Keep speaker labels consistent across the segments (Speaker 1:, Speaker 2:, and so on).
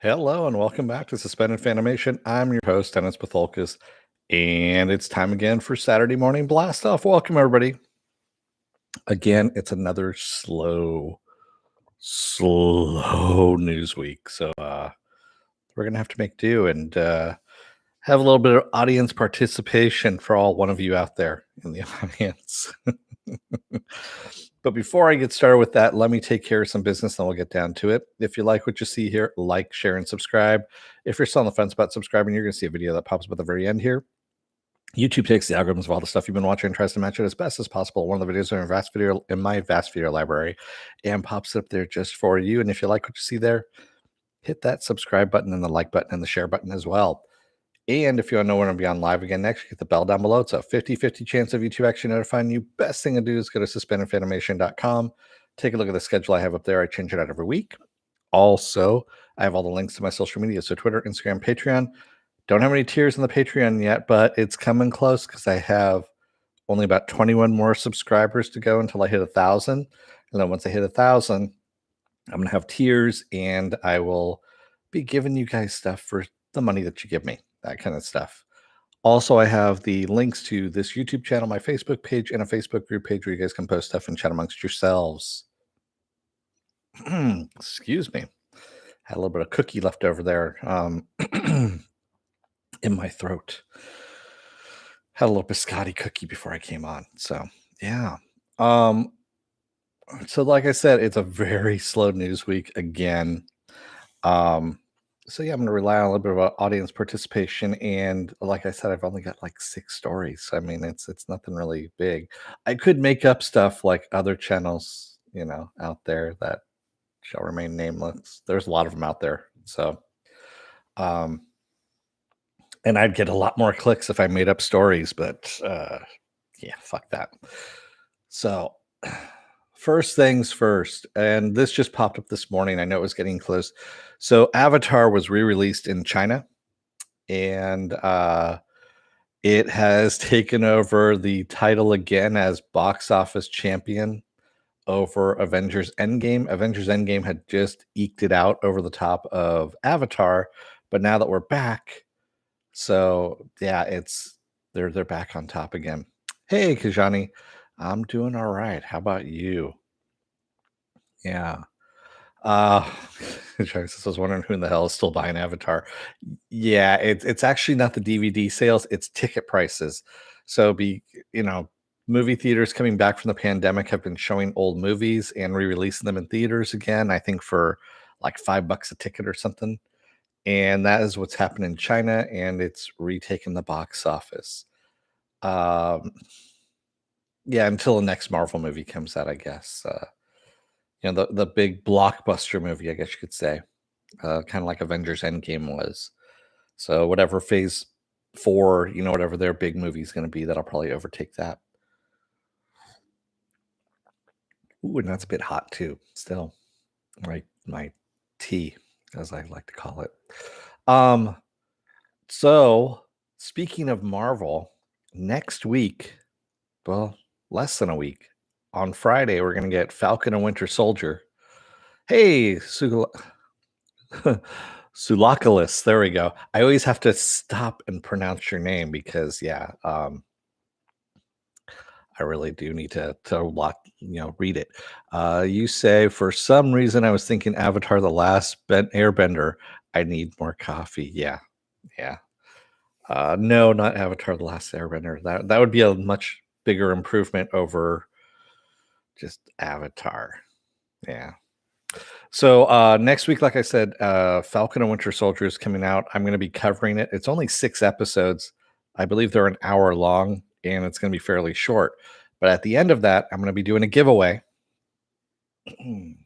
Speaker 1: Hello and welcome back to Suspended Fanimation. I'm your host, Dennis Bithoulkas, and it's time again for Saturday Morning Blast Off. Welcome, everybody. Again, it's another slow news week. So we're going to have to make do and have a little bit of audience participation for all one of you out there in the audience. But before I get started with that, let me take care of some business, and we'll get down to it. If you like what you see here, like, share, and subscribe. If you're still on the fence about subscribing, you're going to see a video that pops up at the very end here. YouTube takes the algorithms of all the stuff you've been watching and tries to match it as best as possible. One of the videos in my vast video library and pops up there just for you. And if you like what you see there, hit that subscribe button and the like button and the share button as well. And if you want to know when I'll be on live again next, hit the bell down below. It's a 50-50 chance of YouTube actually notifying you. Best thing to do is go to suspendedfanimation.com. Take a look at the schedule I have up there. I change it out every week. Also, I have all the links to my social media. So Twitter, Instagram, Patreon. Don't have any tiers in the Patreon yet, but it's coming close because I have only about 21 more subscribers to go until I hit 1,000. And then once I hit 1,000, I'm going to have tiers, and I will be giving you guys stuff for the money that you give me. That kind of stuff. Also, I have the links to this YouTube channel, my Facebook page, and a Facebook group page where you guys can post stuff and chat amongst yourselves. Excuse me. Had a little bit of cookie left over there in my throat. Had a little biscotti cookie before I came on. So, yeah. So like I said, it's a very slow news week again. So yeah, I'm going to rely on a little bit of audience participation, and like I said, I've only got like 6 stories. I mean, it's nothing really big. I could make up stuff like other channels, out there that shall remain nameless. There's a lot of them out there. So, and I'd get a lot more clicks if I made up stories, but yeah, fuck that. So, first things first, and this just popped up this morning. I know it was getting close. So Avatar was re-released in China, and it has taken over the title again as box office champion over Avengers Endgame. Avengers Endgame had just eked it out over the top of Avatar, but now that we're back, so yeah, they're back on top again. Hey, Kajani, I'm doing all right. How about you? Yeah. Travis was wondering who in the hell is still buying Avatar. Yeah, it's actually not the DVD sales, it's ticket prices. So movie theaters coming back from the pandemic have been showing old movies and re-releasing them in theaters again, I think for like $5 a ticket or something. And that is what's happened in China, and it's retaken the box office. Yeah, until the next Marvel movie comes out, I guess. The big blockbuster movie, I guess you could say, kind of like Avengers Endgame was. So whatever phase 4, whatever their big movie is going to be, that'll probably overtake that. Ooh, and that's a bit hot too. Still, my tea, as I like to call it. So speaking of Marvel, next week, well, less than a week, on Friday, we're going to get Falcon and Winter Soldier. Hey, Sulacalis, there we go. I always have to stop and pronounce your name because, yeah, I really do need to read it. You say, for some reason, I was thinking Avatar: The Last Airbender. I need more coffee. Yeah. No, not Avatar: The Last Airbender. That would be a much bigger improvement over just Avatar. Yeah. So next week, like I said, Falcon and Winter Soldier is coming out. I'm going to be covering it. It's only 6 episodes. I believe they're an hour long, and it's going to be fairly short. But at the end of that, I'm going to be doing a giveaway. And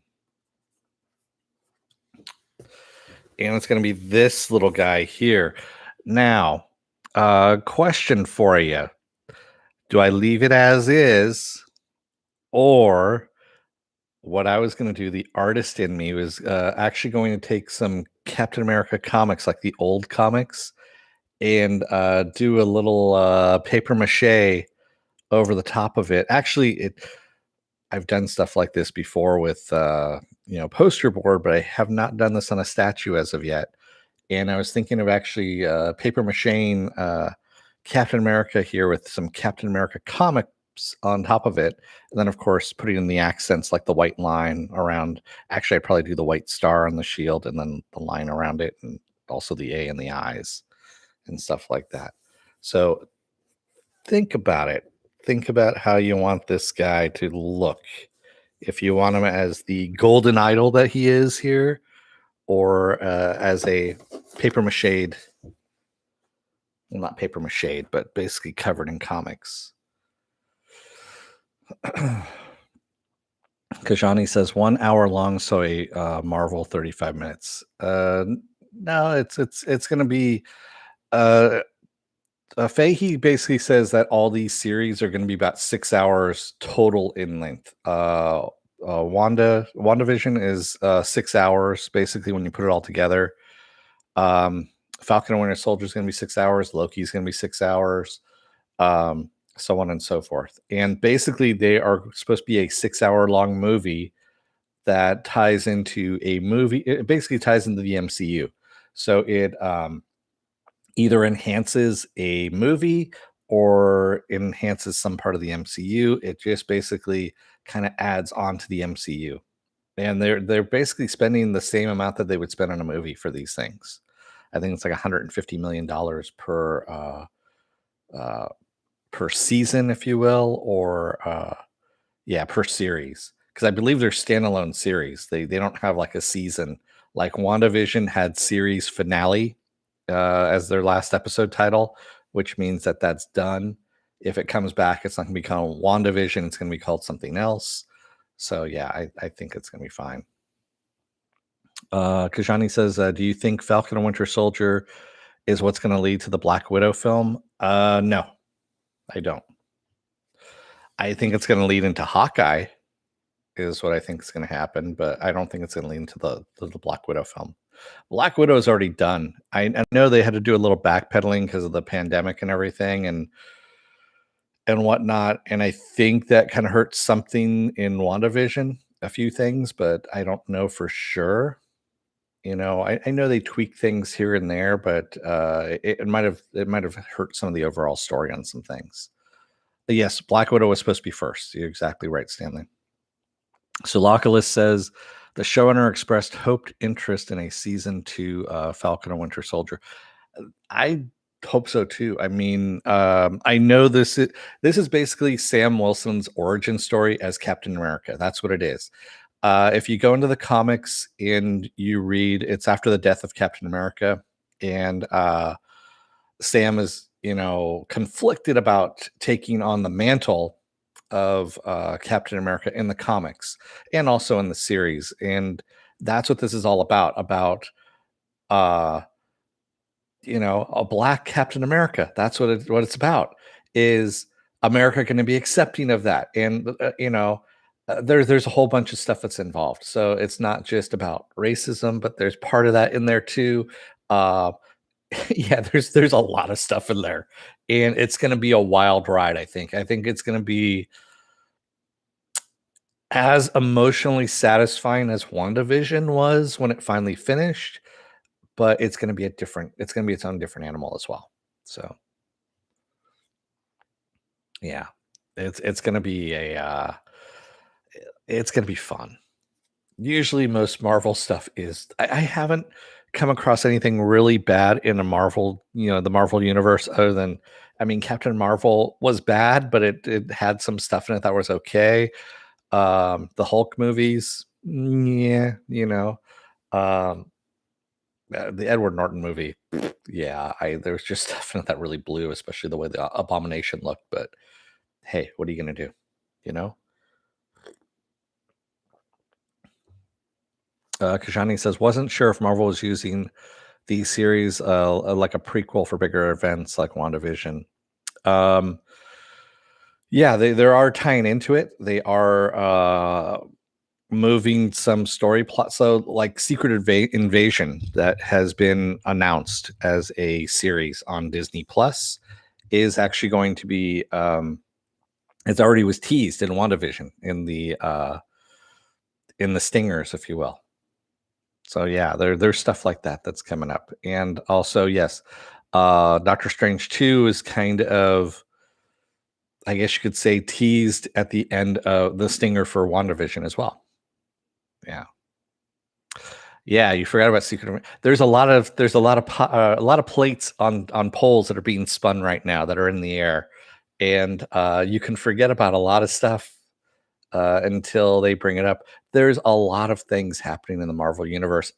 Speaker 1: it's going to be this little guy here. Now, question for you. Do I leave it as is, or what I was going to do, the artist in me was actually going to take some Captain America comics, like the old comics, and do a little paper mache over the top of it. Actually, I've done stuff like this before with poster board, but I have not done this on a statue as of yet. And I was thinking of actually paper mache Captain America here with some Captain America comics on top of it. And then, of course, putting in the accents like the white line around. Actually, I'd probably do the white star on the shield and then the line around it, and also the A in the eyes and stuff like that. So think about it. Think about how you want this guy to look. If you want him as the golden idol that he is here, or as a paper mache, well, not paper mache, but basically covered in comics. Kajani says 1 hour long, so a Marvel 35 minutes. No, it's going to be. Fahey basically says that all these series are going to be about 6 hours total in length. WandaVision is 6 hours basically when you put it all together. Falcon and Winter Soldier is going to be 6 hours. Loki is going to be 6 hours. So on and so forth. And basically, they are supposed to be a 6 hour long movie that ties into a movie. It basically ties into the MCU. So it either enhances a movie or enhances some part of the MCU. It just basically kind of adds on to the MCU. And they're basically spending the same amount that they would spend on a movie for these things. I think it's like $150 million per season, if you will, or per series. Because I believe they're standalone series. They don't have like a season. Like WandaVision had series finale as their last episode title, which means that that's done. If it comes back, it's not going to be called WandaVision. It's going to be called something else. So yeah, I think it's going to be fine. Kajani says, do you think Falcon and Winter Soldier is what's going to lead to the Black Widow film? No, I don't. I think it's going to lead into Hawkeye is what I think is going to happen, but I don't think it's going to lead into the Black Widow film. Black Widow is already done. I know they had to do a little backpedaling because of the pandemic and everything and whatnot. And I think that kind of hurts something in WandaVision, a few things, but I don't know for sure. I know they tweak things here and there, but it might have hurt some of the overall story on some things. But yes, Black Widow was supposed to be first. You're exactly right, Stanley. So Localist says the showrunner expressed hoped interest in a season 2 Falcon and Winter Soldier. I hope so too. I mean, I know this is basically Sam Wilson's origin story as Captain America. That's what it is. If you go into the comics and you read, it's after the death of Captain America, and Sam is, conflicted about taking on the mantle of Captain America in the comics and also in the series. And that's what this is all about, a black Captain America. That's what it's about. Is America going to be accepting of that? And, there's a whole bunch of stuff that's involved. So it's not just about racism, but there's part of that in there too. Yeah, there's a lot of stuff in there, and it's going to be a wild ride. I think it's going to be as emotionally satisfying as WandaVision was when it finally finished, but it's going to be it's going to be its own different animal as well. So yeah, it's going to be it's going to be fun. Usually most Marvel stuff is, I haven't come across anything really bad in a Marvel, the Marvel universe, other than, I mean, Captain Marvel was bad, but it had some stuff in it that was okay. The Hulk movies, yeah, the Edward Norton movie, yeah, there's just stuff in it that really blew, especially the way the Abomination looked. But hey, what are you gonna do? Kajani says, wasn't sure if Marvel was using these series like a prequel for bigger events like WandaVision. Yeah, they are tying into it. They are moving some story plot. So like Secret Invasion that has been announced as a series on Disney Plus is actually going to be It already was teased in WandaVision in the stingers, if you will. So yeah, there's stuff like that that's coming up. And also, yes, Doctor Strange 2 is kind of, I guess you could say, teased at the end of the stinger for WandaVision as well. Yeah. Yeah, you forgot about There's a lot of plates on poles that are being spun right now that are in the air, and you can forget about a lot of stuff until they bring it up. There's a lot of things happening in the Marvel universe.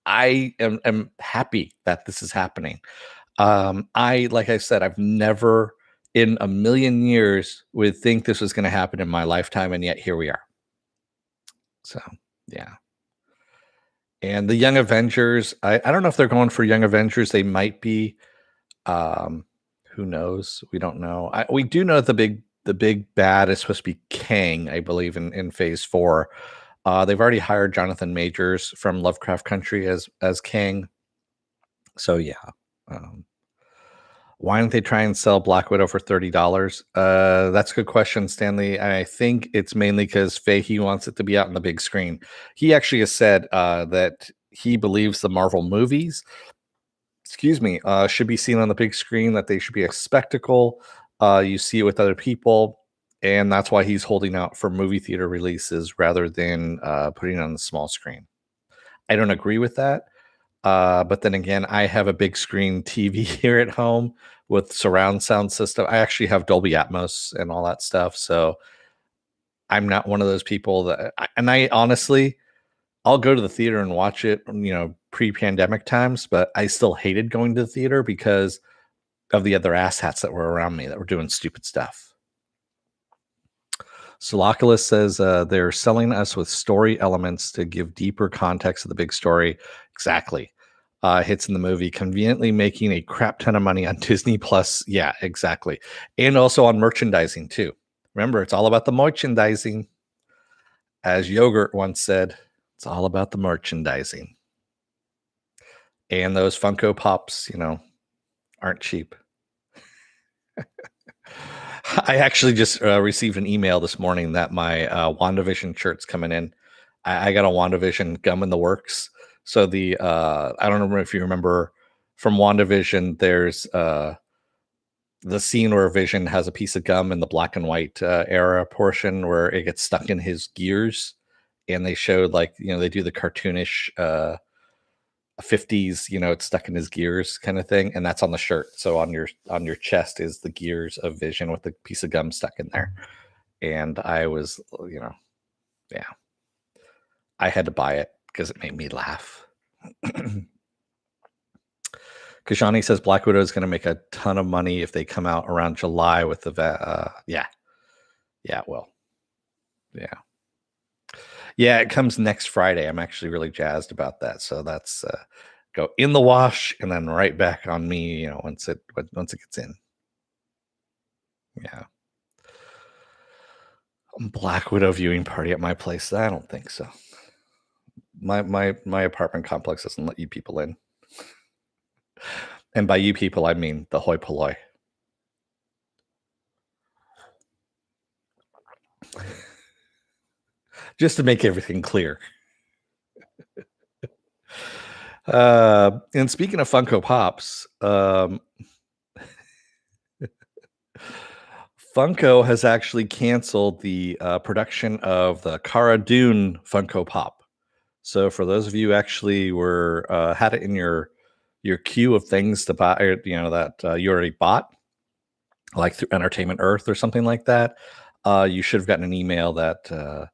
Speaker 1: I am happy that this is happening. Like I said, I've never in a million years would think this was going to happen in my lifetime, and yet here we are. So yeah. And the Young Avengers, I don't know if they're going for Young Avengers. They might be. Um, who knows? We don't know. We do know the big bad is supposed to be Kang, I believe, in Phase 4. They've already hired Jonathan Majors from Lovecraft Country as Kang. So yeah. Um, why don't they try and sell Black Widow for $30? That's a good question, Stanley. I think it's mainly because Fahey wants it to be out on the big screen. He actually has said that he believes the Marvel movies, should be seen on the big screen, that they should be a spectacle. You see it with other people, and that's why he's holding out for movie theater releases rather than putting it on the small screen. I don't agree with that. But then again, I have a big screen TV here at home with surround sound system. I actually have Dolby Atmos and all that stuff. So I'm not one of those people and I honestly, I'll go to the theater and watch it, pre-pandemic times, but I still hated going to the theater because of the other asshats that were around me that were doing stupid stuff. Soloculus says they're selling us with story elements to give deeper context to the big story. Exactly. Hits in the movie, conveniently making a crap ton of money on Disney Plus. Yeah, exactly. And also on merchandising too. Remember, it's all about the merchandising. As Yogurt once said, it's all about the merchandising. And those Funko Pops, aren't cheap. I actually just received an email this morning that my WandaVision shirt's coming in. I got a WandaVision gum in the works. So I don't remember if you remember from WandaVision, there's the scene where Vision has a piece of gum in the black and white era portion where it gets stuck in his gears. And they showed they do the cartoonish 50s, it's stuck in his gears kind of thing, and that's on the shirt. So on your chest is the gears of Vision with a piece of gum stuck in there. And I was, yeah, I had to buy it because it made me laugh. Kashani says Black Widow is going to make a ton of money if they come out around July with the yeah, well, yeah, it comes next Friday. I'm actually really jazzed about that. So that's go in the wash and then right back on me, once it gets in. Yeah. Black Widow viewing party at my place. I don't think so. My apartment complex doesn't let you people in. And by you people, I mean the hoi polloi. Just to make everything clear. And speaking of Funko Pops, Funko has actually canceled the production of the Cara Dune Funko Pop. So for those of you who actually were had it in your queue of things to buy, that you already bought, like through Entertainment Earth or something like that, you should have gotten an email that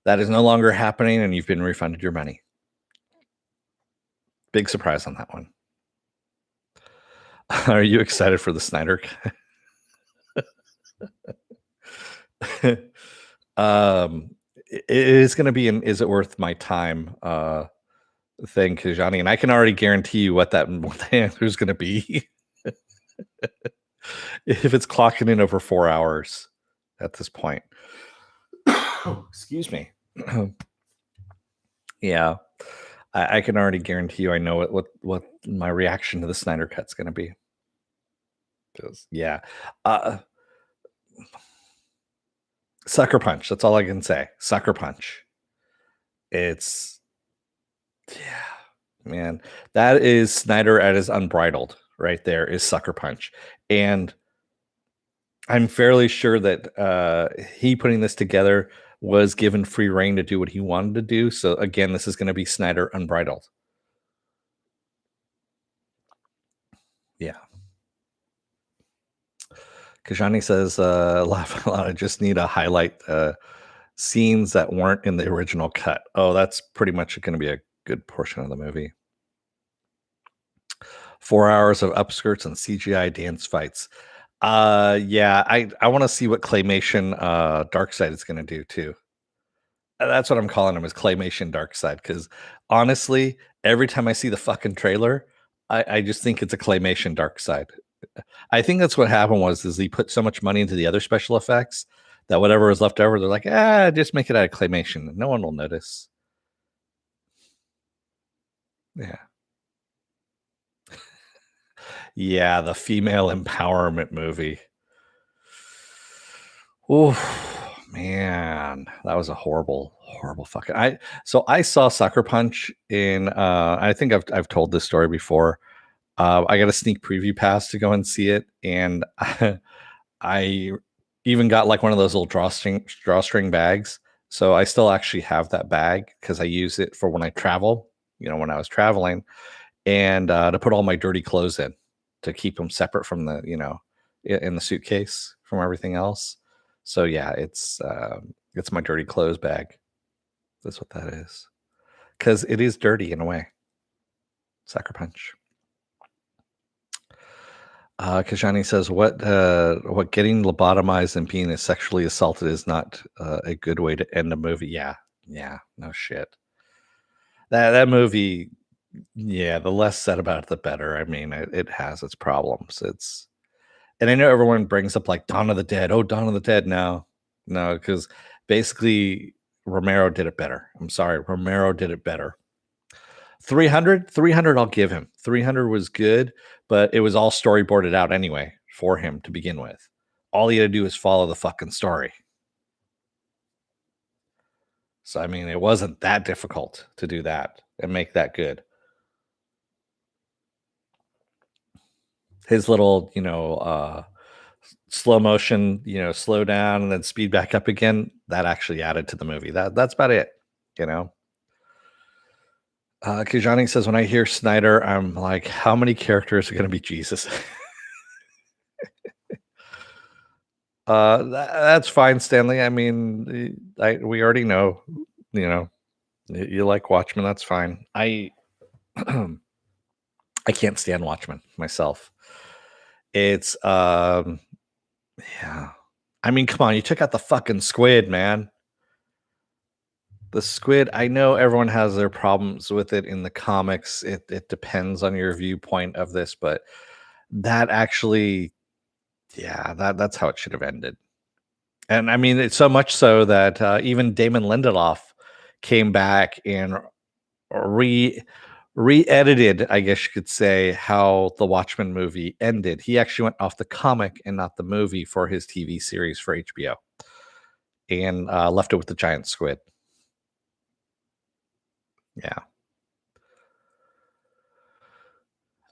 Speaker 1: that is no longer happening and you've been refunded your money. Big surprise on that one. Are you excited for the Snyder Cut? It is going to be an "Is it worth my time?" thing, Kajani, and I can already guarantee you what the answer is going to be. If it's clocking in over 4 hours at this point. Excuse me. Yeah, I can already guarantee you I know what my reaction to the Snyder Cut's going to be. Yeah. Sucker Punch. That's all I can say. Sucker Punch. It's yeah, man. That is Snyder at his unbridled. Right there is Sucker Punch, and I'm fairly sure that he putting this together was given free reign to do what he wanted to do. So again, this is going to be Snyder unbridled. Yeah. Kajani says, laugh out loud. I just need to highlight scenes that weren't in the original cut. Oh, that's pretty much going to be a good portion of the movie. 4 hours of upskirts and CGI dance fights. Yeah, I want to see what claymation Darkseid is going to do too. That's what I'm calling him, is claymation Darkseid, because honestly, every time I see the fucking trailer, I just think it's a claymation Darkseid. I think that's what happened is he put so much money into the other special effects that whatever was left over, they're like, just make it out of claymation. No one will notice. Yeah. Yeah, the female empowerment movie. Oh man, that was a horrible, horrible fucking. I saw Sucker Punch in. I think I've told this story before. I got a sneak preview pass to go and see it, and I even got like one of those little drawstring bags. So I still actually have that bag because I use it for when I travel. When I was traveling, and to put all my dirty clothes in, to keep them separate from the in the suitcase from everything else. So yeah, it's my dirty clothes bag. That's what that is, because it is dirty in a way. Sucker Punch. Kajani says, what getting lobotomized and being sexually assaulted is not a good way to end a movie. Yeah, no shit. That movie, yeah, the less said about it, the better. I mean, it has its problems. And I know everyone brings up like Dawn of the Dead. Oh, Dawn of the Dead. No, because basically Romero did it better. I'm sorry, Romero did it better. 300, I'll give him. 300 was good, but it was all storyboarded out anyway for him to begin with. All he had to do is follow the fucking story. So, I mean, it wasn't that difficult to do that and make that good. His little, slow motion, slow down and then speed back up again, that actually added to the movie. That's about it, you know. Kijani says, when I hear Snyder, I'm like, how many characters are going to be Jesus? That's fine, Stanley. I mean, we already know, you know, you like Watchmen. That's fine. I I can't stand Watchmen myself. It's yeah. I mean, come on, you took out the fucking squid, man. The squid, I know everyone has their problems with it in the comics. It depends on your viewpoint of this, but that actually, yeah, that's how it should have ended. And I mean, it's so much so that even Damon Lindelof came back and re re-edited, I guess you could say, how the Watchmen movie ended. He actually went off the comic and not the movie for his TV series for HBO, and left it with the giant squid. Yeah.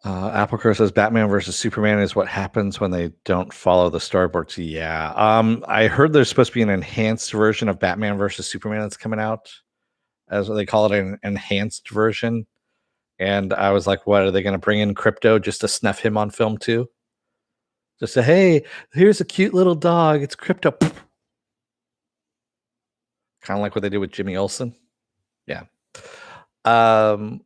Speaker 1: Applecrow says Batman versus Superman is what happens when they don't follow the storyboards. Yeah. I heard there's supposed to be an enhanced version of Batman versus Superman that's coming out, as they call it, an enhanced version. And I was like, what are they going to bring in Crypto just to snuff him on film too? Just say, hey, here's a cute little dog. It's Crypto. Kind of like what they did with Jimmy Olsen. Yeah. Not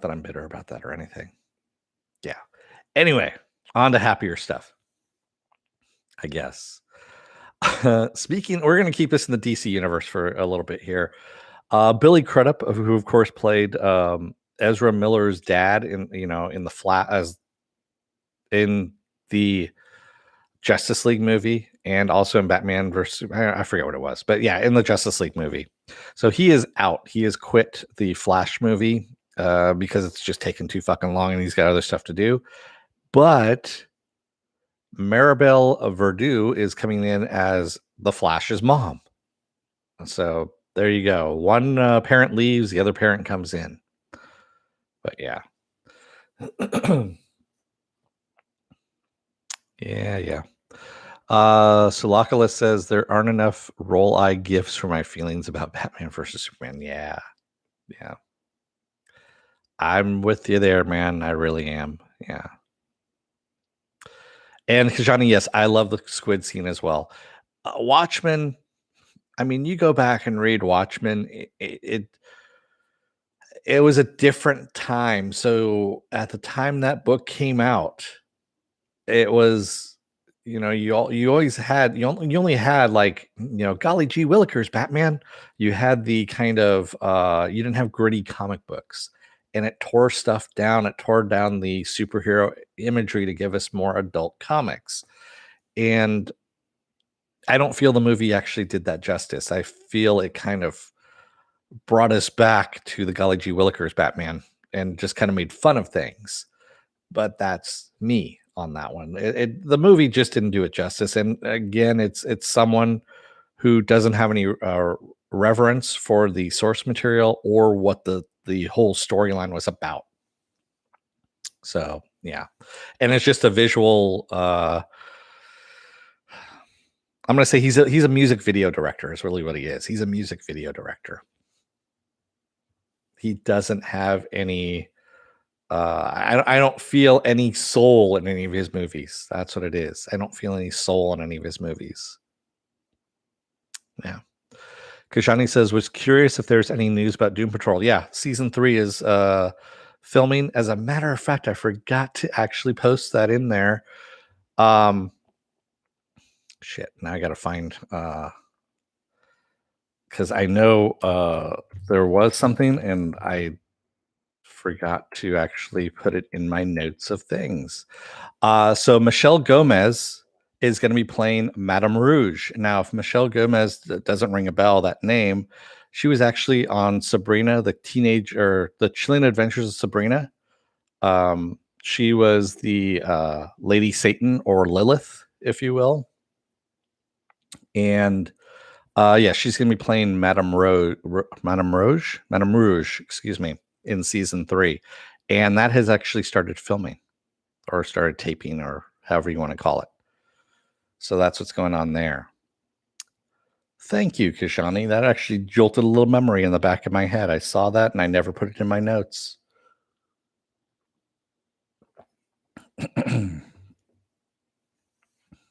Speaker 1: that I'm bitter about that or anything. Yeah. Anyway, on to happier stuff, I guess. Speaking, we're going to keep this in the DC universe for a little bit here. Billy Crudup, who of course played Ezra Miller's dad in the flat as in the Justice League movie, and also in Batman versus, I forget what it was, but yeah, in the Justice League movie. So he is out. He has quit the Flash movie because it's just taken too fucking long, and he's got other stuff to do. But Maribel Verdu is coming in as the Flash's mom. So there you go. One parent leaves, the other parent comes in. But yeah. Yeah. Soloculus says there aren't enough roll eye gifts for my feelings about Batman versus Superman. Yeah. I'm with you there, man. I really am. Yeah. And Kajani, yes, I love the squid scene as well. Watchmen, I mean, you go back and read Watchmen, it was a different time. So at the time that book came out, it was, you always had you only had like, golly gee willikers, Batman. You had the kind of you didn't have gritty comic books, and it tore stuff down. It tore down the superhero imagery to give us more adult comics. And I don't feel the movie actually did that justice. I feel it kind of brought us back to the golly gee willikers Batman and just kind of made fun of things. But that's me on that one. The movie just didn't do it justice. And again, it's someone who doesn't have any reverence for the source material or what the whole storyline was about. So yeah, and it's just a visual. I'm gonna say he's a music video director. Is really what he is. He's a music video director. He doesn't have any. I don't feel any soul in any of his movies. That's what it is. I don't feel any soul in any of his movies. Yeah. Kashani says, was curious if there's any news about Doom Patrol. Yeah, season 3 is filming. As a matter of fact, I forgot to actually post that in there. Shit, now I gotta find because I know there was something and I forgot to actually put it in my notes of things. So Michelle Gomez is going to be playing Madame Rouge. Now, if Michelle Gomez doesn't ring a bell, that name, she was actually on Sabrina, the Chilling Adventures of Sabrina. She was the Lady Satan or Lilith, if you will. And yeah, she's going to be playing Madame Rouge, excuse me, in season 3. And that has actually started filming or started taping or however you want to call it. So that's what's going on there. Thank you, Kishani. That actually jolted a little memory in the back of my head. I saw that and I never put it in my notes.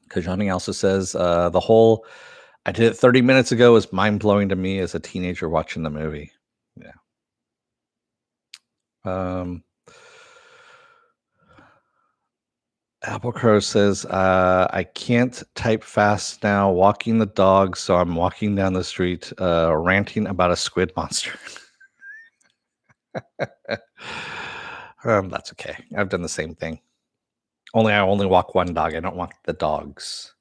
Speaker 1: Kajani also says the whole I did it 30 minutes ago was mind-blowing to me as a teenager watching the movie. Yeah. Apple Crow says, I can't type fast now, walking the dog, so I'm walking down the street ranting about a squid monster. That's okay. I've done the same thing. I only walk one dog. I don't walk the dogs.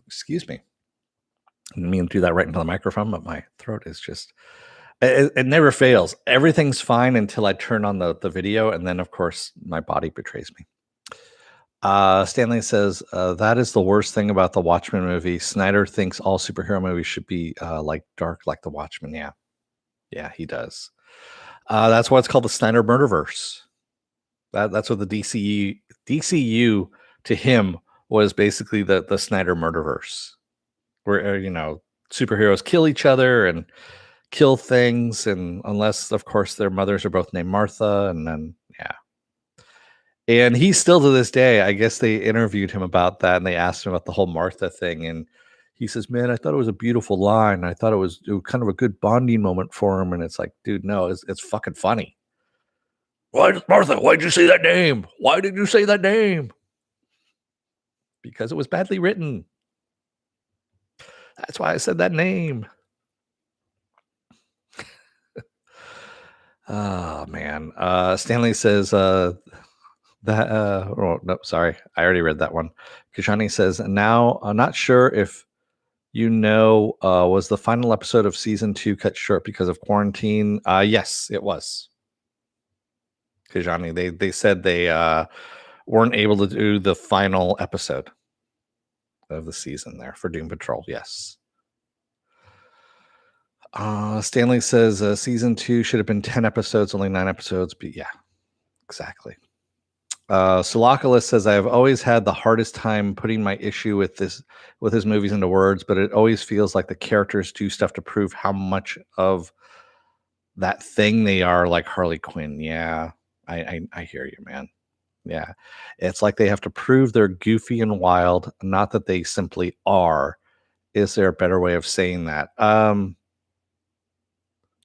Speaker 1: Excuse me. I didn't mean to do that right into the microphone, but my throat is just... It never fails. Everything's fine until I turn on the video, and then, of course, my body betrays me. Stanley says, that is the worst thing about the Watchmen movie. Snyder thinks all superhero movies should be like dark, like the Watchmen. Yeah, he does. That's why it's called the Snyder Murderverse. That's what the DCU to him was basically the Snyder Murderverse, where superheroes kill each other and kill things, and unless of course their mothers are both named Martha, and then yeah. And he still to this day, I guess they interviewed him about that and they asked him about the whole Martha thing. And he says, man, I thought it was a beautiful line. I thought it was kind of a good bonding moment for him. And it's like, dude, no, it's fucking funny. Why, Martha, why'd you say that name? Why did you say that name? Because it was badly written. That's why I said that name. Oh, man. Stanley says, no, sorry. I already read that one. Kishani says, now I'm not sure if was the final episode of season 2 cut short because of quarantine? Yes, it was. Kishani, they said they weren't able to do the final episode. of the season there for Doom Patrol. Yes. Stanley says season 2 should have been 10 episodes, only 9 episodes. But yeah, exactly. Soloculus says I have always had the hardest time putting my issue with his movies into words, but it always feels like the characters do stuff to prove how much of that thing they are, like Harley Quinn. Yeah, I hear you, man. Yeah, it's like they have to prove they're goofy and wild, not that they simply are. Is there a better way of saying that?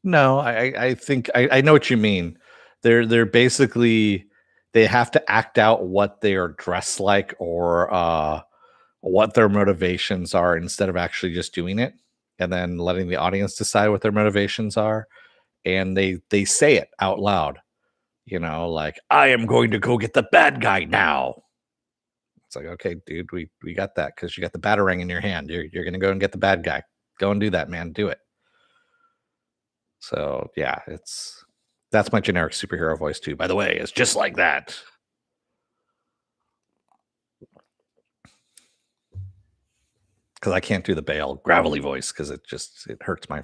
Speaker 1: No, I think I know what you mean. They're basically they have to act out what they are dressed like or what their motivations are instead of actually just doing it and then letting the audience decide what their motivations are. And they say it out loud, like I am going to go get the bad guy now. It's like, okay, dude, we got that because you got the batarang in your hand. You're gonna go and get the bad guy. Go and do that, man. Do it. So yeah, that's my generic superhero voice too. By the way, it's just like that. Because I can't do the Bale gravelly voice because it hurts my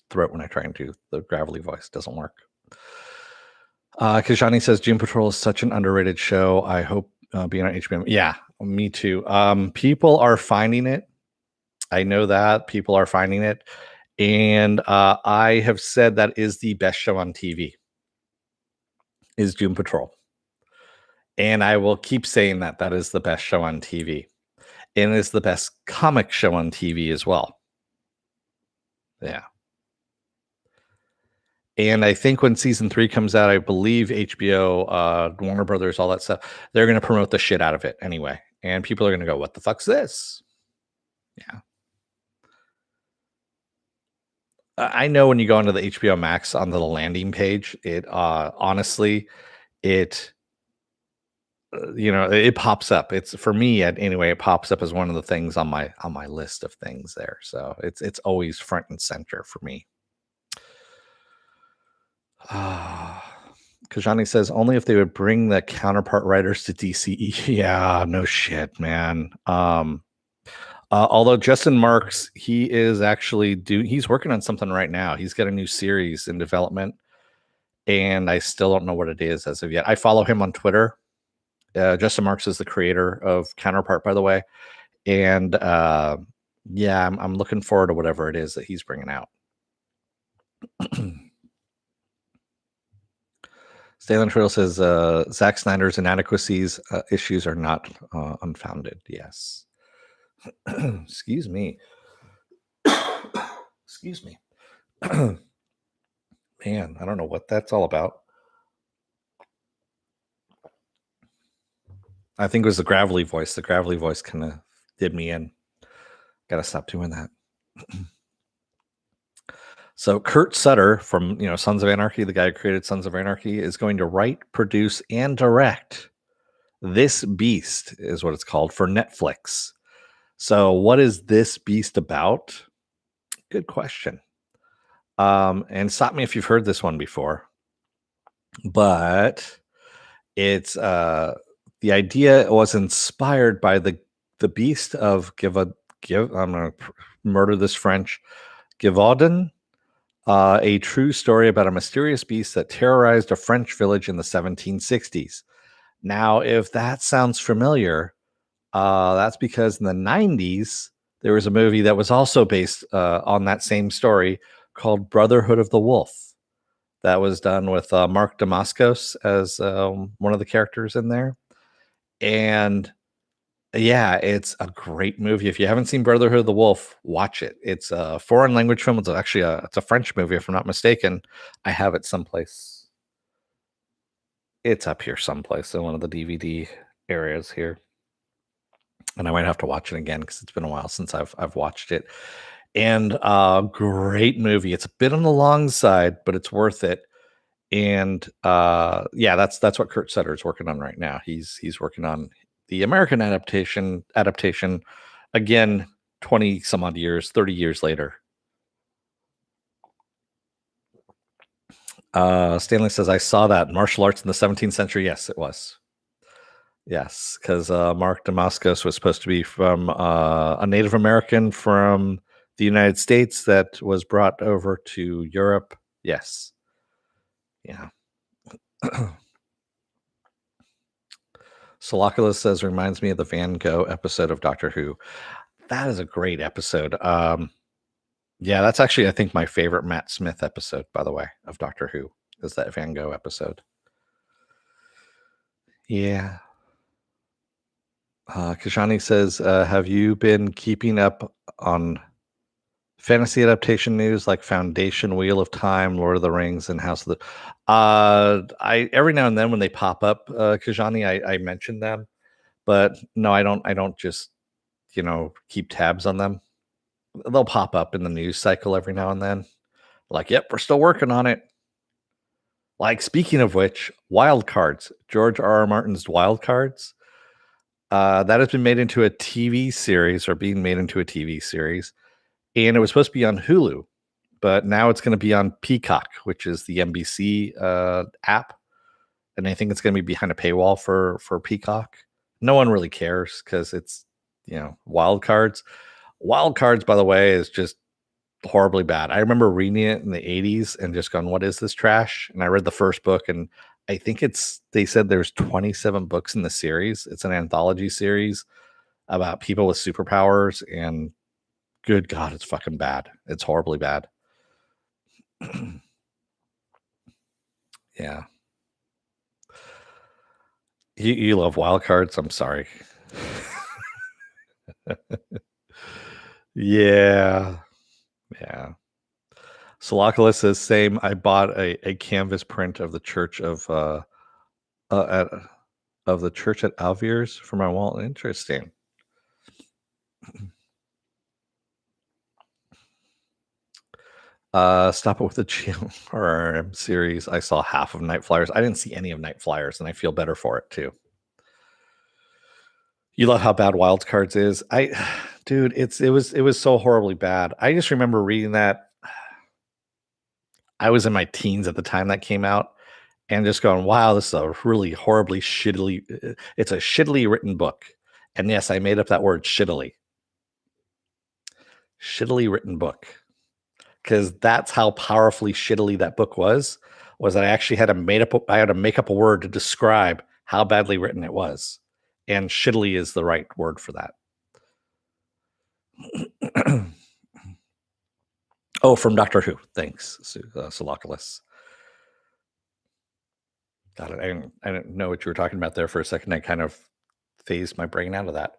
Speaker 1: throat when I try and do the gravelly voice. It doesn't work. Kajani says Doom Patrol is such an underrated show. I hope being on HBO. Yeah, me too. People are finding it. I know that people are finding it. And I have said that is the best show on TV is Doom Patrol. And I will keep saying that is the best show on TV. And it's the best comic show on TV as well. Yeah. And I think when season 3 comes out, I believe HBO, Warner Brothers, all that stuff, they're going to promote the shit out of it anyway. And people are going to go, what the fuck's this? Yeah. I know when you go onto the HBO Max on the landing page, it honestly, it it pops up. It's for me anyway. It pops up as one of the things on my list of things there. So it's always front and center for me. Kajani says only if they would bring the counterpart writers to DCE. Yeah, no shit, man. Although Justin Marks, he is actually he's working on something right now. He's got a new series in development, and I still don't know what it is as of yet. I follow him on Twitter. Justin Marks is the creator of Counterpart, by the way, and yeah, I'm looking forward to whatever it is that he's bringing out. Stanley Trail says Zack Snyder's inadequacies issues are not unfounded. Yes. Excuse me. Excuse me. Man, I don't know what that's all about. I think it was the gravelly voice. The gravelly voice kind of did me in. Gotta stop doing that. So Kurt Sutter from Sons of Anarchy, the guy who created Sons of Anarchy, is going to write, produce, and direct This Beast, is what it's called, for Netflix. So what is This Beast about? Good question. And stop me if you've heard this one before. But it's the idea was inspired by the beast of I'm gonna murder this French, Givaudan, a true story about a mysterious beast that terrorized a French village in the 1760s. Now, if that sounds familiar, that's because in the 90s there was a movie that was also based on that same story called Brotherhood of the Wolf. That was done with Mark Dacascos as one of the characters in there. And yeah, it's a great movie. If you haven't seen Brotherhood of the Wolf, watch it. It's a foreign language film. It's actually it's a French movie, if I'm not mistaken. I have it someplace. It's up here someplace in one of the DVD areas here. And I might have to watch it again because it's been a while since I've watched it. And great movie. It's a bit on the long side, but it's worth it. And yeah, that's what Kurt Sutter is working on right now. He's working on the American adaptation again, 20 some odd years, 30 years later. Stanley says, I saw that martial arts in the 17th century. Yes, it was. Yes, because Mark Damascus was supposed to be from a Native American from the United States that was brought over to Europe. Yes. Yeah. Soloculus says, reminds me of the Van Gogh episode of Doctor Who. That is a great episode. Yeah, that's actually, I think, my favorite Matt Smith episode, by the way, of Doctor Who, is that Van Gogh episode. Yeah. Kashani says, have you been keeping up on fantasy adaptation news like Foundation, Wheel of Time, Lord of the Rings, and House of the... I every now and then when they pop up, Kashani, I mention them, but no, I don't just, keep tabs on them. They'll pop up in the news cycle every now and then. Like, yep, we're still working on it. Like, speaking of which, Wild Cards, George R. R. Martin's Wild Cards, that has been made into a TV series, or being made into a TV series, and it was supposed to be on Hulu, but now it's going to be on Peacock, which is the NBC app, and I think it's going to be behind a paywall for Peacock. No one really cares because it's Wild Cards. Wild Cards, by the way, is just horribly bad. I remember reading it in the 80s and just going, what is this trash? And I read the first book, and I think they said there's 27 books in the series. It's an anthology series about people with superpowers, and good God, it's fucking bad. It's horribly bad. Yeah. You love Wild Cards. I'm sorry. Yeah. Yeah. Soloculus says, same. I bought a canvas print of the church of the church at Alviers for my wall. Interesting. Stop it with the GMRM series. I saw half of Night Flyers. I didn't see any of Night Flyers, and I feel better for it too. You love how bad Wild Cards is. Dude, it was so horribly bad. I just remember reading that. I was in my teens at the time that came out, and just going, wow, this is a really horribly shittily. It's a shittily written book, and yes, I made up that word shittily. Shittily written book, because that's how powerfully shittily that book was that I actually had to make up a word to describe how badly written it was, and shittily is the right word for that. Oh, from Doctor Who. Thanks, Soloculus. Got it. I didn't know what you were talking about there for a second. I kind of phased my brain out of that.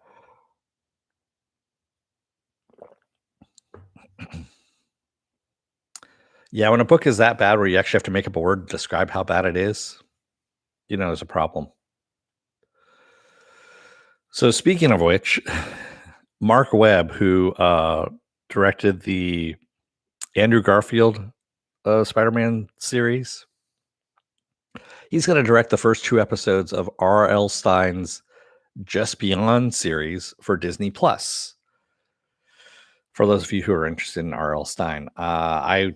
Speaker 1: Yeah, when a book is that bad where you actually have to make up a word to describe how bad it is, there's a problem. So speaking of which, Mark Webb, who directed the Andrew Garfield Spider-Man series, he's going to direct the first 2 episodes of R.L. Stine's Just Beyond series for Disney Plus. For those of you who are interested in R.L. Stine, I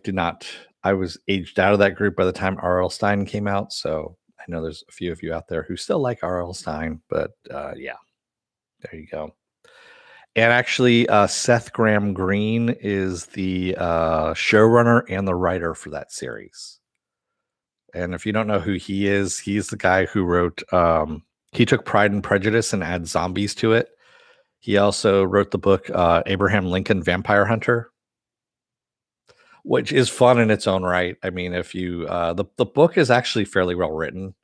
Speaker 1: was aged out of that group by the time R.L. Stine came out, so I know there's a few of you out there who still like R.L. Stine, but yeah, there you go. And actually, Seth Graham Greene is the showrunner and the writer for that series. And if you don't know who he is, he's the guy who wrote, he took Pride and Prejudice and added zombies to it. He also wrote the book Abraham Lincoln Vampire Hunter, which is fun in its own right. I mean, if you the book is actually fairly well written,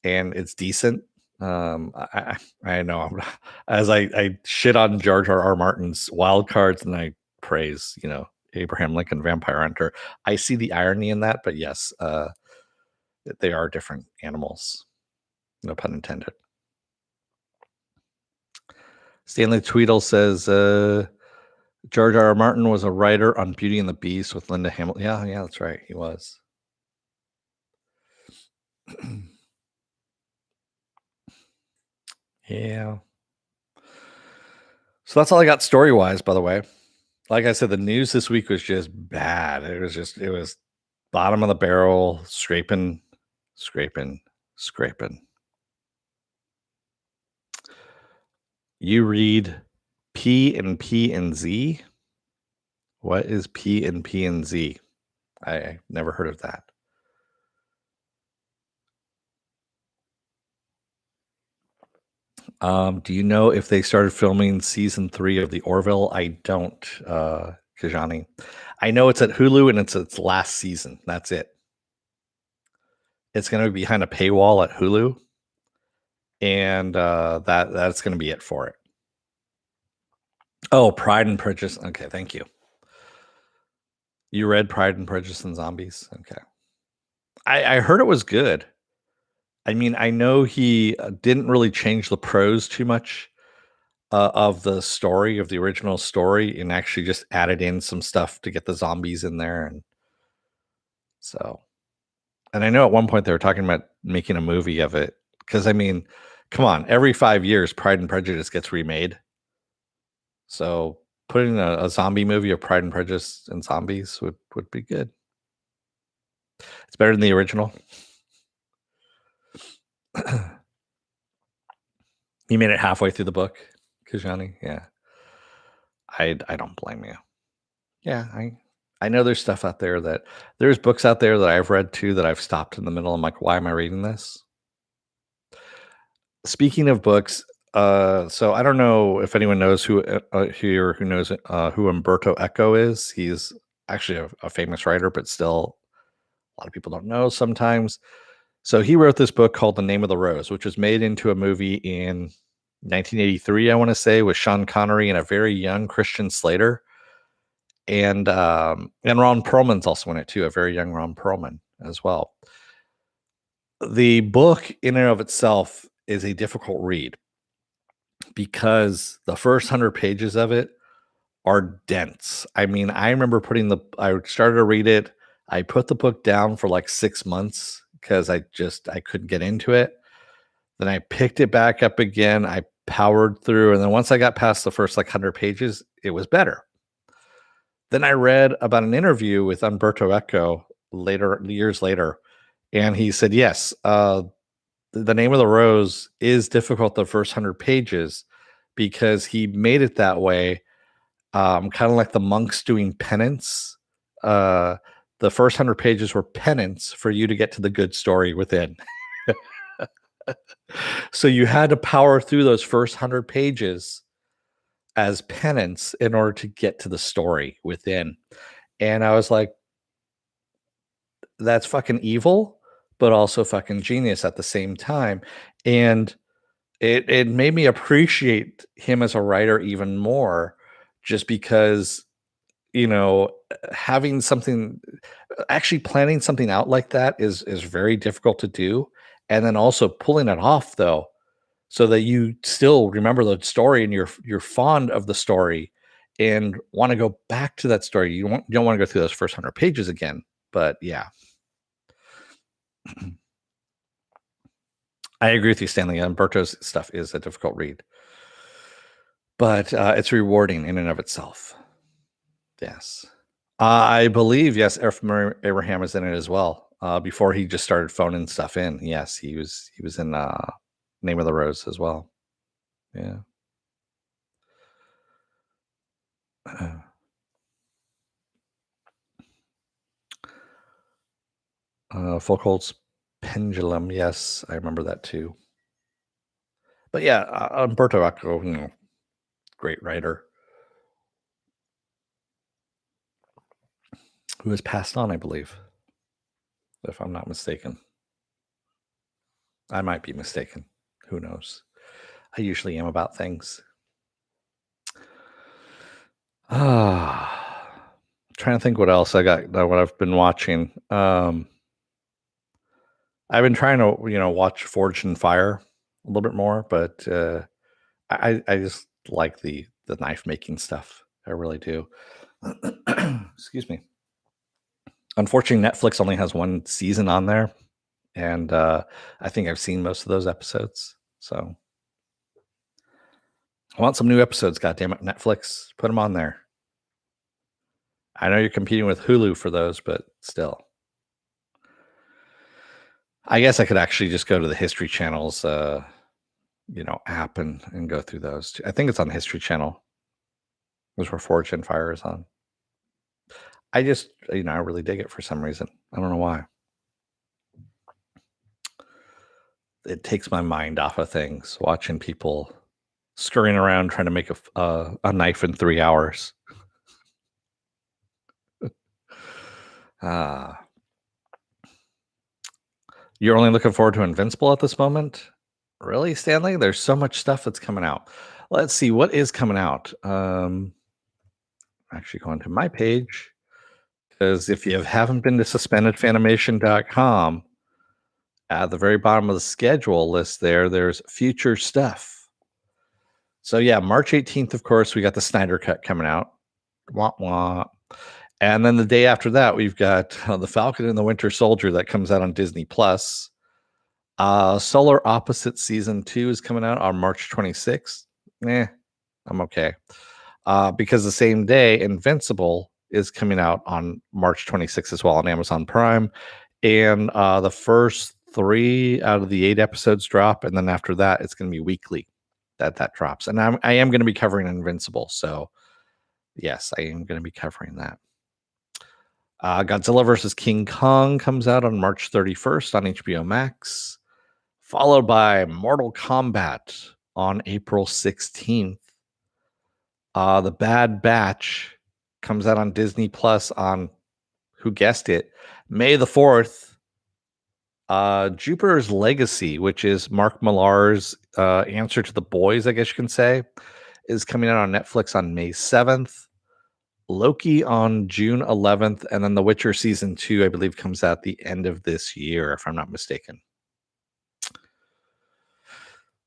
Speaker 1: and it's decent. I know as I shit on George R. R. Martin's Wild Cards and I praise Abraham Lincoln Vampire Hunter, I see the irony in that, but yes, they are different animals, no pun intended. Stanley Tweedle says George R. R. Martin was a writer on Beauty and the Beast with Linda Hamilton. Yeah, that's right, he was. Yeah. So that's all I got story-wise, by the way. Like I said, the news this week was just bad. It was bottom of the barrel, scraping. You read P and P and Z? What is P and P and Z? I never heard of that. Do you know if they started filming season 3 of The Orville? I don't, Kajani. I know it's at Hulu and it's its last season. That's it. It's going to be behind a paywall at Hulu, and that's going to be it for it. Oh, Pride and Prejudice. Okay, thank you. You read Pride and Prejudice and Zombies? Okay. I heard it was good. I mean, I know he didn't really change the prose too much of the story, of the original story, and actually just added in some stuff to get the zombies in there. And so, and I know at one point they were talking about making a movie of it. Because, I mean, come on, every 5 years, Pride and Prejudice gets remade. So putting a zombie movie of Pride and Prejudice and zombies would be good. It's better than the original. You made it halfway through the book, Kajani? Yeah. I don't blame you. Yeah, I know there's stuff out there there's books out there that I've read too that I've stopped in the middle. I'm like, why am I reading this? Speaking of books, so I don't know if anyone knows here who knows who Umberto Eco is. He's actually a famous writer, but still a lot of people don't know sometimes. So he wrote this book called The Name of the Rose, which was made into a movie in 1983, I want to say, with Sean Connery and a very young Christian Slater. And Ron Perlman's also in it too, a very young Ron Perlman as well. The book in and of itself is a difficult read because the first 100 pages of it are dense. I mean, I remember I started to read it. I put the book down for like 6 months because I couldn't get into it. Then I picked it back up again. I powered through. And then once I got past the first like 100 pages, it was better. Then I read about an interview with Umberto Eco years later, and he said, yes, The Name of the Rose is difficult the first 100 pages because he made it that way, kind of like the monks doing penance. The first 100 pages were penance for you to get to the good story within. So you had to power through those first 100 pages as penance in order to get to the story within. And I was like, that's fucking evil, but also fucking genius at the same time. And it made me appreciate him as a writer even more, just because, having something, actually planning something out like that is very difficult to do. And then also pulling it off though, so that you still remember the story and you're fond of the story and want to go back to that story. You don't want to go through those first 100 pages again. But yeah. I agree with you, Stanley. Umberto's stuff is a difficult read, but it's rewarding in and of itself. Yes. I believe, yes, Abraham is in it as well. Before he just started phoning stuff in. Yes, he was in Name of the Rose as well. Yeah. Foucault's Pendulum. Yes, I remember that too. But yeah, Umberto Eco, great writer who has passed on, I believe, if I'm not mistaken. I might be mistaken. Who knows? I usually am about things. Trying to think what else I got, what I've been watching. I've been trying to, watch Forged in Fire a little bit more, but I just like the knife making stuff. I really do. Excuse me. Unfortunately, Netflix only has one season on there, and I think I've seen most of those episodes. So I want some new episodes. Goddamn it, Netflix, put them on there. I know you're competing with Hulu for those, but still. I guess I could actually just go to the History Channel's app and go through those too. I think it's on History Channel. Those were Forge and Fire is on. I just, I really dig it for some reason. I don't know why. It takes my mind off of things watching people scurrying around trying to make a knife in 3 hours. Ah, you're only looking forward to Invincible at this moment? Really, Stanley? There's so much stuff that's coming out. Let's see what is coming out. Actually going to my page, because if you haven't been to suspendedfanimation.com, at the very bottom of the schedule list there's future stuff. So yeah, March 18th, of course, we got the Snyder Cut coming out. Wah, wah. And then the day after that, we've got the Falcon and the Winter Soldier that comes out on Disney Plus. Solar Opposite Season 2 is coming out on March 26th. I'm okay. Because the same day, Invincible is coming out on March 26th as well on Amazon Prime. And the first 3 out of the 8 episodes drop. And then after that, it's going to be weekly that drops. And I am going to be covering Invincible. So yes, I am going to be covering that. Godzilla vs. King Kong comes out on March 31st on HBO Max, followed by Mortal Kombat on April 16th. The Bad Batch comes out on Disney Plus on, who guessed it, May the 4th. Jupiter's Legacy, which is Mark Millar's answer to The Boys, I guess you can say, is coming out on Netflix on May 7th. Loki on June 11th, and then The Witcher Season 2, I believe, comes out the end of this year, if I'm not mistaken.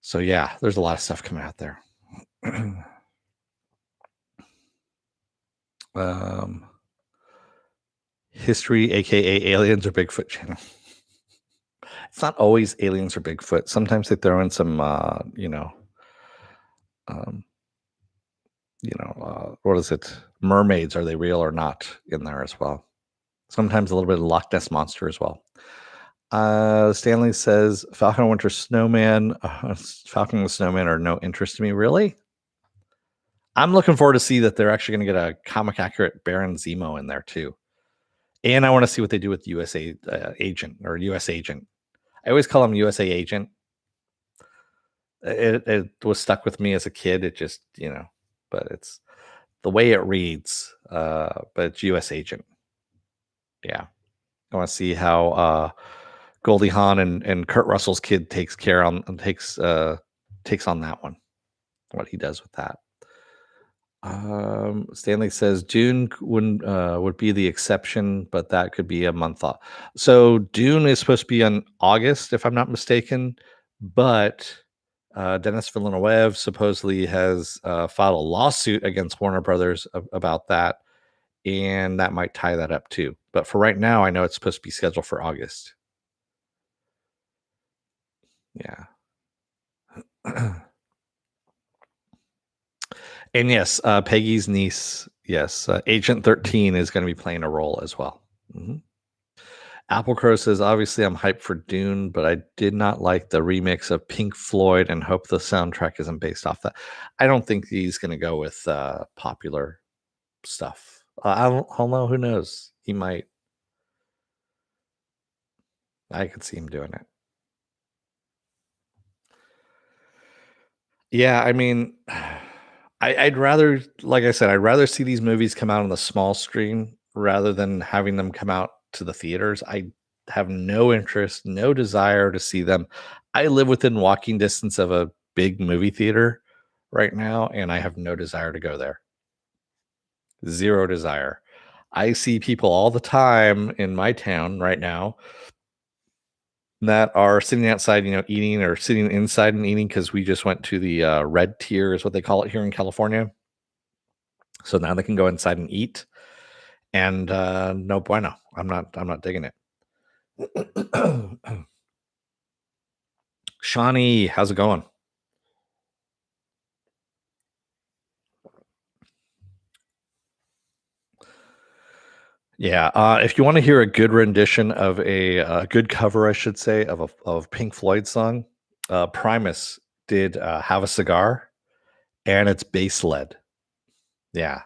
Speaker 1: So yeah, there's a lot of stuff coming out there. History, aka Aliens or Bigfoot channel. It's not always Aliens or Bigfoot. Sometimes they throw in some, what is it? Mermaids, are they real or not, in there as well. Sometimes a little bit of Loch Ness Monster as well. Stanley says Falcon and Winter Snowman, Falcon and the Snowman are no interest to me. Really? I'm looking forward to see that they're actually going to get a comic accurate Baron Zemo in there too. And I want to see what they do with USA Agent or US Agent. I always call him USA Agent. It was stuck with me as a kid. It just, but it's the way it reads. But it's US Agent. Yeah. I want to see how Goldie Hawn and Kurt Russell's kid takes on that one. What he does with that. Stanley says Dune would be the exception, but that could be a month off. So Dune is supposed to be in August, if I'm not mistaken, but Dennis Villeneuve supposedly has filed a lawsuit against Warner Brothers about that, and that might tie that up too. But for right now, I know it's supposed to be scheduled for August. Yeah. And yes, Peggy's niece, yes, Agent 13 is going to be playing a role as well. Mm-hmm. Apple Crow says, obviously I'm hyped for Dune, but I did not like the remix of Pink Floyd and hope the soundtrack isn't based off that. I don't think he's going to go with popular stuff. I don't know. Who knows? He might. I could see him doing it. Yeah, I mean, I'd rather, like I said, I'd rather see these movies come out on the small screen rather than having them come out to the theaters. I have no interest, no desire to see them. I live within walking distance of a big movie theater right now, and I have no desire to go there. Zero desire. I see people all the time in my town right now that are sitting outside, eating, or sitting inside and eating, because we just went to the red tier, is what they call it here in California. So now they can go inside and eat, and no bueno. I'm not digging it. Shawnee, how's it going? Yeah, if you want to hear a good rendition of a good cover, I should say, of Pink Floyd song, Primus did Have a Cigar, and it's bass led. Yeah.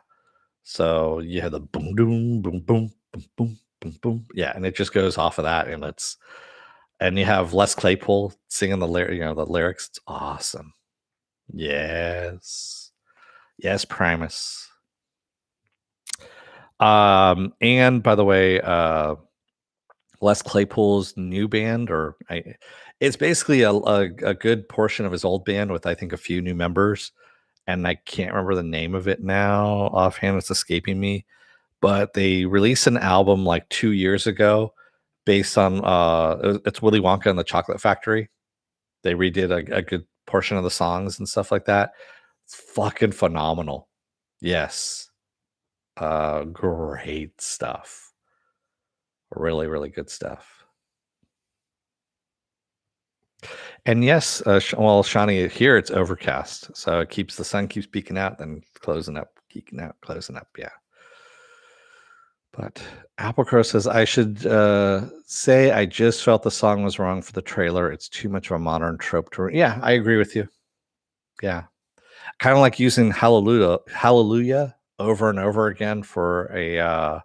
Speaker 1: So you have the boom, boom, boom, boom, boom, boom, boom, boom. Yeah, and it just goes off of that, and you have Les Claypool singing the lyrics. It's awesome. Yes, yes, Primus. And by the way, Les Claypool's new band, it's basically a good portion of his old band with I think a few new members, and I can't remember the name of it now offhand. It's escaping me, but they released an album like 2 years ago based on it's Willy Wonka and the Chocolate Factory. They redid a good portion of the songs and stuff like that. It's fucking phenomenal. Yes. Great stuff. Really, really good stuff. And yes, Shawnee, here it's overcast, so the sun keeps peeking out, then closing up, peeking out, closing up. Yeah. But Applecrow says I should say I just felt the song was wrong for the trailer. It's too much of a modern trope to. Yeah, I agree with you. Yeah, kind of like using Hallelujah over and over again for a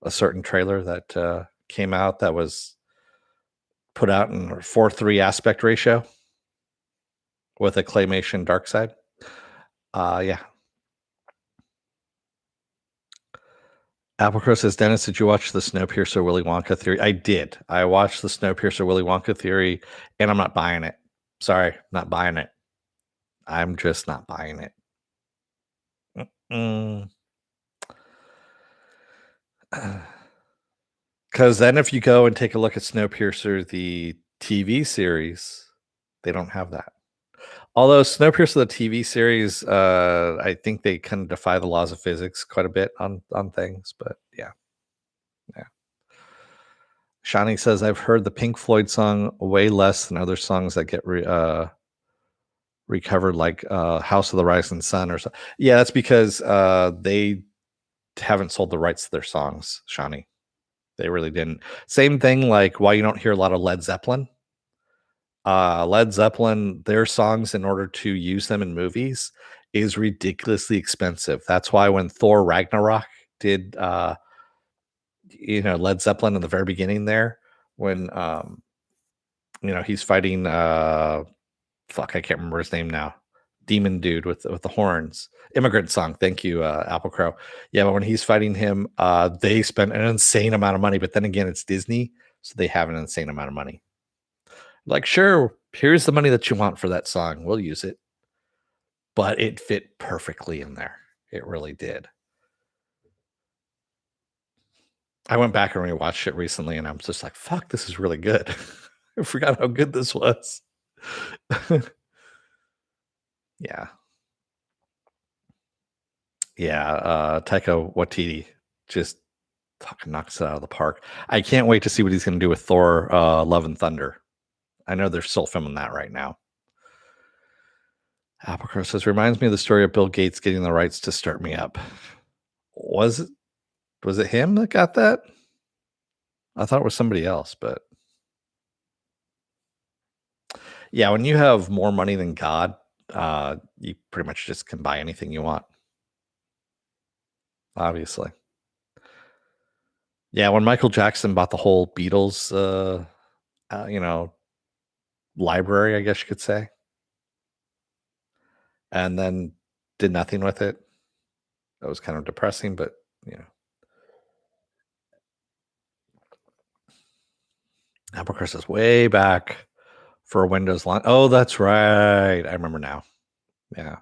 Speaker 1: certain trailer that came out that was put out in 4:3 aspect ratio with a claymation dark side. Yeah. Applecrow says, Dennis, did you watch the Snowpiercer Willy Wonka theory? I did. I watched the Snowpiercer Willy Wonka theory, and I'm not buying it. Sorry, not buying it. I'm just not buying it. Because then if you go and take a look at Snowpiercer, the TV series, they don't have that. Although Snowpiercer, the TV series, I think they kind of defy the laws of physics quite a bit on things, but yeah. Shani says, I've heard the Pink Floyd song way less than other songs that get recovered, like House of the Rising Sun or so. Yeah, that's because they haven't sold the rights to their songs, Shani. They really didn't. Same thing like why you don't hear a lot of Led Zeppelin. Led Zeppelin, their songs, in order to use them in movies, is ridiculously expensive. That's why when Thor Ragnarok did Led Zeppelin in the very beginning there, when he's fighting fuck, I can't remember his name now. Demon dude with the horns. Immigrant Song. Thank you, Applecrow. Yeah, but when he's fighting him, they spent an insane amount of money. But then again, it's Disney, so they have an insane amount of money. Like, sure, here's the money that you want for that song. We'll use it. But it fit perfectly in there. It really did. I went back and rewatched it recently, and I'm just like, fuck, this is really good. I forgot how good this was. Yeah. Yeah, Taika Waititi just fucking knocks it out of the park. I can't wait to see what he's going to do with Thor: Love and Thunder. I know they're still filming that right now. Applecrow says, reminds me of the story of Bill Gates getting the rights to Start Me Up. Was it him that got that? I thought it was somebody else, but yeah, when you have more money than God, you pretty much just can buy anything you want. Obviously. Yeah, when Michael Jackson bought the whole Beatles library, I guess you could say, and then did nothing with it. That was kind of depressing, but Applecrow says way back for a Windows line. Oh, that's right. I remember now. Yeah.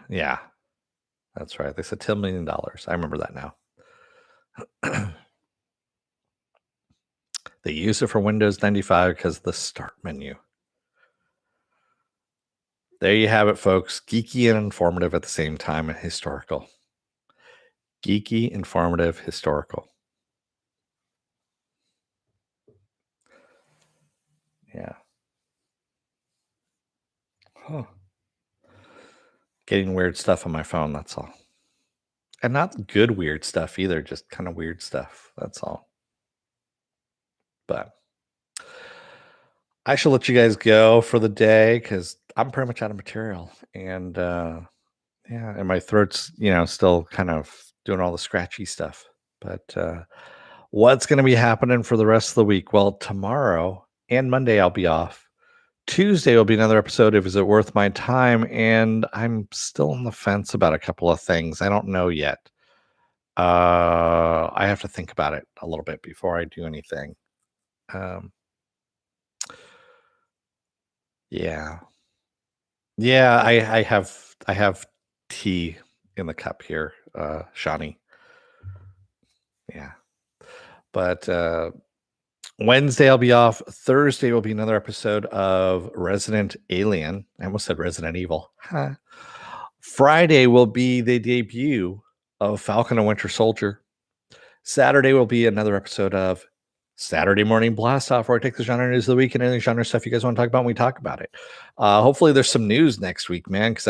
Speaker 1: Yeah. That's right. They said $10 million. I remember that now. They used it for Windows 95 because of the start menu. There you have it, folks. Geeky and informative at the same time, and historical. Geeky, informative, historical. Yeah. Huh. Getting weird stuff on my phone, that's all. And not good weird stuff either, just kind of weird stuff. That's all. But I should let you guys go for the day because I'm pretty much out of material. And yeah, and my throat's, still kind of doing all the scratchy stuff. But what's going to be happening for the rest of the week? Well, tomorrow and Monday I'll be off. Tuesday will be another episode of Is It Worth My Time? And I'm still on the fence about a couple of things. I don't know yet. I have to think about it a little bit before I do anything. Um, yeah. Yeah, I have tea in the cup here, Shawnee. Yeah. But Wednesday I'll be off. Thursday will be another episode of Resident Alien. I almost said Resident Evil. Huh. Friday will be the debut of Falcon and Winter Soldier. Saturday will be another episode of Saturday Morning Blast Off, where I take the genre news of the week and any genre stuff you guys want to talk about, and we talk about it. Hopefully there's some news next week, man, because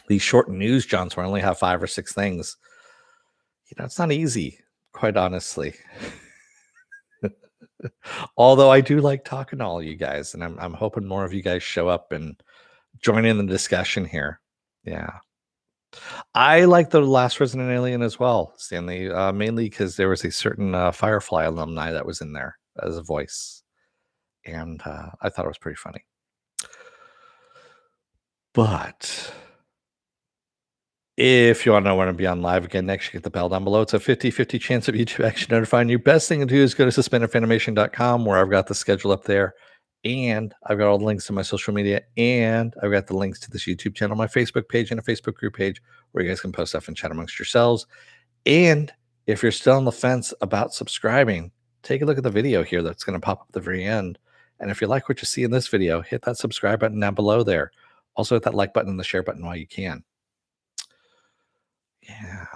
Speaker 1: these short news Johns where I only have 5 or 6 things. It's not easy, quite honestly. Although I do like talking to all you guys, and I'm hoping more of you guys show up and join in the discussion here. Yeah. I like the last Resident Alien as well, Stanley, mainly because there was a certain Firefly alumni that was in there as a voice. And I thought it was pretty funny. But if you want to know when I'm be on live again next, you get the bell down below. It's a 50-50 chance of YouTube actually notifying you. Best thing to do is go to suspendedfanimation.com, where I've got the schedule up there. And I've got all the links to my social media. And I've got the links to this YouTube channel, my Facebook page, and a Facebook group page where you guys can post stuff and chat amongst yourselves. And if you're still on the fence about subscribing, take a look at the video here that's going to pop up at the very end. And if you like what you see in this video, hit that subscribe button down below there. Also hit that like button and the share button while you can. Yeah.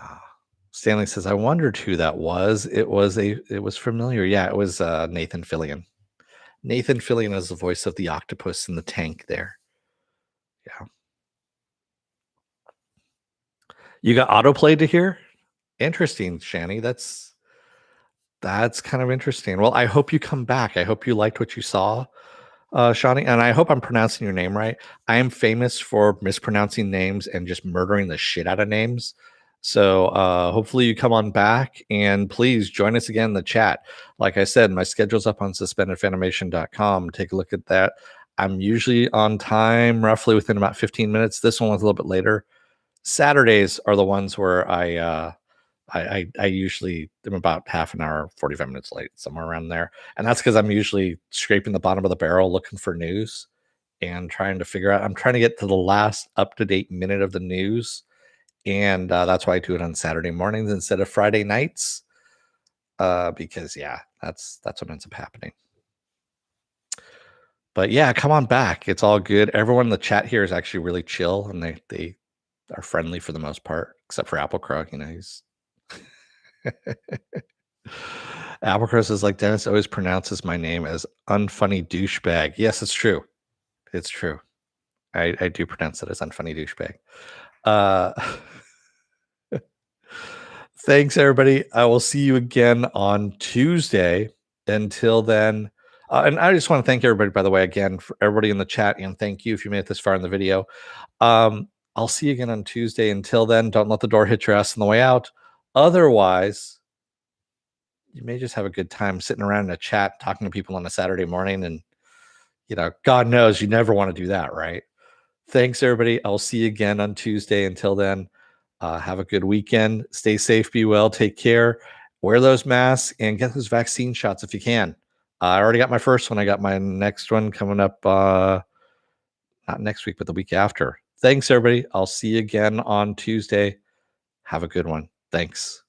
Speaker 1: Stanley says, I wondered who that was. It was familiar. Yeah, it was Nathan Fillion. Nathan Fillion is the voice of the octopus in the tank there. Yeah. You got autoplay to hear? Interesting, Shani. That's kind of interesting. Well, I hope you come back. I hope you liked what you saw, Shani, and I hope I'm pronouncing your name right. I am famous for mispronouncing names and just murdering the shit out of names. So hopefully you come on back, and please join us again in the chat. Like I said, my schedule's up on suspendedfanimation.com. Take a look at that. I'm usually on time, roughly within about 15 minutes. This one was a little bit later. Saturdays are the ones where I usually am about half an hour, 45 minutes late, somewhere around there. And that's because I'm usually scraping the bottom of the barrel looking for news and trying to figure out, I'm trying to get to the last up-to-date minute of the news. And that's why I do it on Saturday mornings instead of Friday nights. Because yeah, that's what ends up happening. But yeah, come on back. It's all good. Everyone in the chat here is actually really chill, and they are friendly for the most part, except for Applecrow. He's Applecrow is like, Dennis always pronounces my name as unfunny douchebag. Yes, it's true. It's true. I do pronounce it as unfunny douchebag. Thanks, everybody. I will see you again on Tuesday. Until then, and I just want to thank everybody, by the way, again, for everybody in the chat, and thank you if you made it this far in the video. I'll see you again on Tuesday. Until then, don't let the door hit your ass on the way out. Otherwise, you may just have a good time sitting around in a chat talking to people on a Saturday morning, and God knows you never want to do that, right? Thanks, everybody. I'll see you again on Tuesday. Until then, have a good weekend. Stay safe, be well, take care, wear those masks, and get those vaccine shots if you can. I already got my first one. I got my next one coming up, not next week, but the week after. Thanks, everybody. I'll see you again on Tuesday. Have a good one. Thanks.